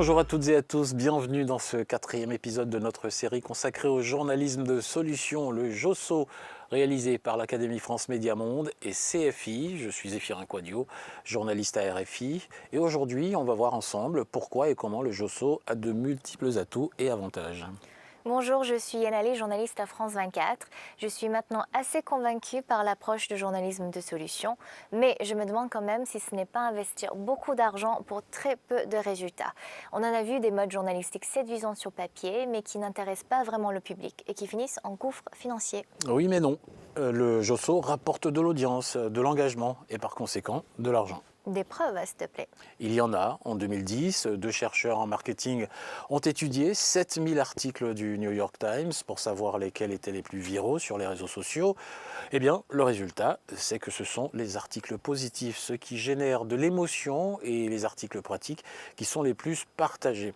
Bonjour à toutes et à tous, bienvenue dans ce 4e épisode de notre série consacrée au journalisme de solution, le JOSO, réalisé par l'Académie France Média Monde et CFI. Je suis Zéphirin Quadio, journaliste à RFI. Et aujourd'hui, on va voir ensemble pourquoi et comment le JOSO a de multiples atouts et avantages. Bonjour, je suis Yann Allais, journaliste à France 24. Je suis maintenant assez convaincue par l'approche de journalisme de solution, mais je me demande quand même si ce n'est pas investir beaucoup d'argent pour très peu de résultats. On en a vu des modes journalistiques séduisants sur papier, mais qui n'intéressent pas vraiment le public et qui finissent en gouffre financier. Oui mais non, le JOSO rapporte de l'audience, de l'engagement et par conséquent de l'argent. Des preuves, s'il te plaît. Il y en a. En 2010, 2 chercheurs en marketing ont étudié 7000 articles du New York Times pour savoir lesquels étaient les plus viraux sur les réseaux sociaux. Eh bien, le résultat, c'est que ce sont les articles positifs, ceux qui génèrent de l'émotion, et les articles pratiques qui sont les plus partagés.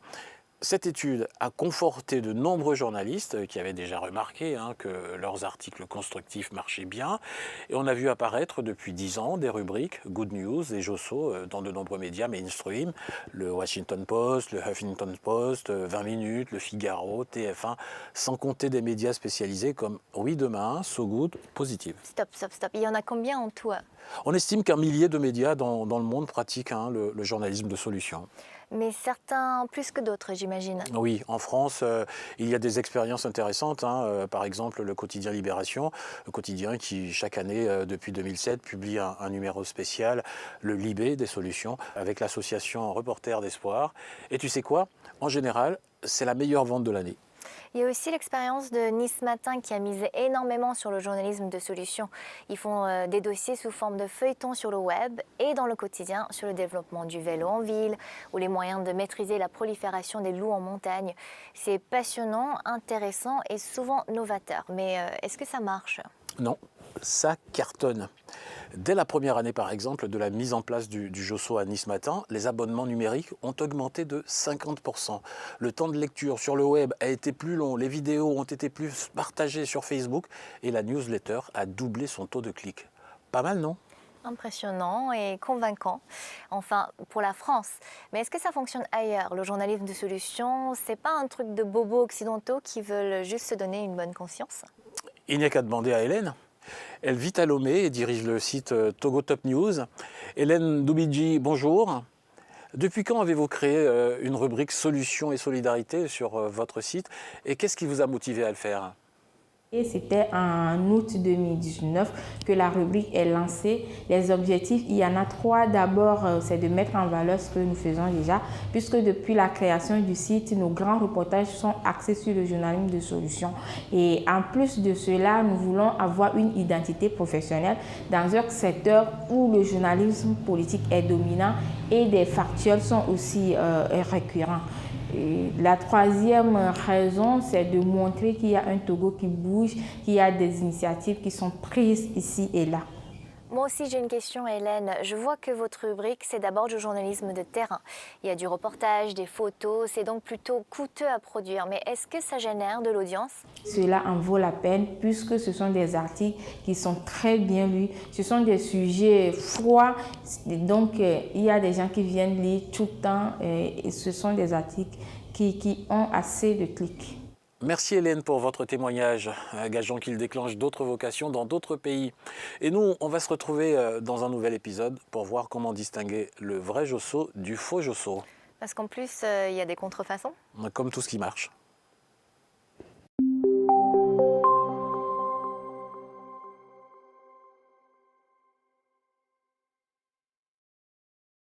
Cette étude a conforté de nombreux journalistes qui avaient déjà remarqué que leurs articles constructifs marchaient bien. Et on a vu apparaître depuis 10 ans des rubriques Good News et JOSO dans de nombreux médias mainstream, le Washington Post, le Huffington Post, 20 minutes, le Figaro, TF1, sans compter des médias spécialisés comme Oui Demain, So Good, Positive. Stop. Il y en a combien en tout? On estime qu'un millier de médias dans le monde pratiquent le journalisme de solution. Mais certains plus que d'autres, j'imagine. Oui, en France, il y a des expériences intéressantes. Par exemple, le quotidien Libération, le quotidien qui, chaque année, depuis 2007, publie un numéro spécial, le Libé des solutions, avec l'association Reporters d'Espoir. Et tu sais quoi? En général, c'est la meilleure vente de l'année. Il y a aussi l'expérience de Nice Matin qui a misé énormément sur le journalisme de solution. Ils font des dossiers sous forme de feuilletons sur le web et dans le quotidien sur le développement du vélo en ville ou les moyens de maîtriser la prolifération des loups en montagne. C'est passionnant, intéressant et souvent novateur. Mais est-ce que ça marche? Non, ça cartonne. Dès la première année, par exemple, de la mise en place du JOSO à Nice Matin, les abonnements numériques ont augmenté de 50%. Le temps de lecture sur le web a été plus long, les vidéos ont été plus partagées sur Facebook et la newsletter a doublé son taux de clic. Pas mal, non ? Impressionnant et convaincant, enfin pour la France. Mais est-ce que ça fonctionne ailleurs? Le journalisme de solution, c'est pas un truc de bobos occidentaux qui veulent juste se donner une bonne conscience? Il n'y a qu'à demander à Hélène. Elle vit à Lomé et dirige le site Togo Top News. Hélène Doubidji, bonjour. Depuis quand avez-vous créé une rubrique Solutions et Solidarité sur votre site et qu'est-ce qui vous a motivé à le faire ? Et c'était en août 2019 que la rubrique est lancée. Les objectifs, il y en a 3. D'abord, c'est de mettre en valeur ce que nous faisons déjà, puisque depuis la création du site, nos grands reportages sont axés sur le journalisme de solution. Et en plus de cela, nous voulons avoir une identité professionnelle dans un secteur où le journalisme politique est dominant et des factuels sont aussi récurrents. Et la troisième raison, c'est de montrer qu'il y a un Togo qui bouge, qu'il y a des initiatives qui sont prises ici et là. Moi aussi j'ai une question, Hélène. Je vois que votre rubrique, c'est d'abord du journalisme de terrain. Il y a du reportage, des photos, c'est donc plutôt coûteux à produire. Mais est-ce que ça génère de l'audience? Cela en vaut la peine puisque ce sont des articles qui sont très bien lus. Ce sont des sujets froids, donc il y a des gens qui viennent lire tout le temps et ce sont des articles qui ont assez de clics. Merci Hélène pour votre témoignage, gageons qu'il déclenche d'autres vocations dans d'autres pays. Et nous, on va se retrouver dans un nouvel épisode pour voir comment distinguer le vrai JOSO du faux JOSO. Parce qu'en plus, il y a des contrefaçons. Comme tout ce qui marche.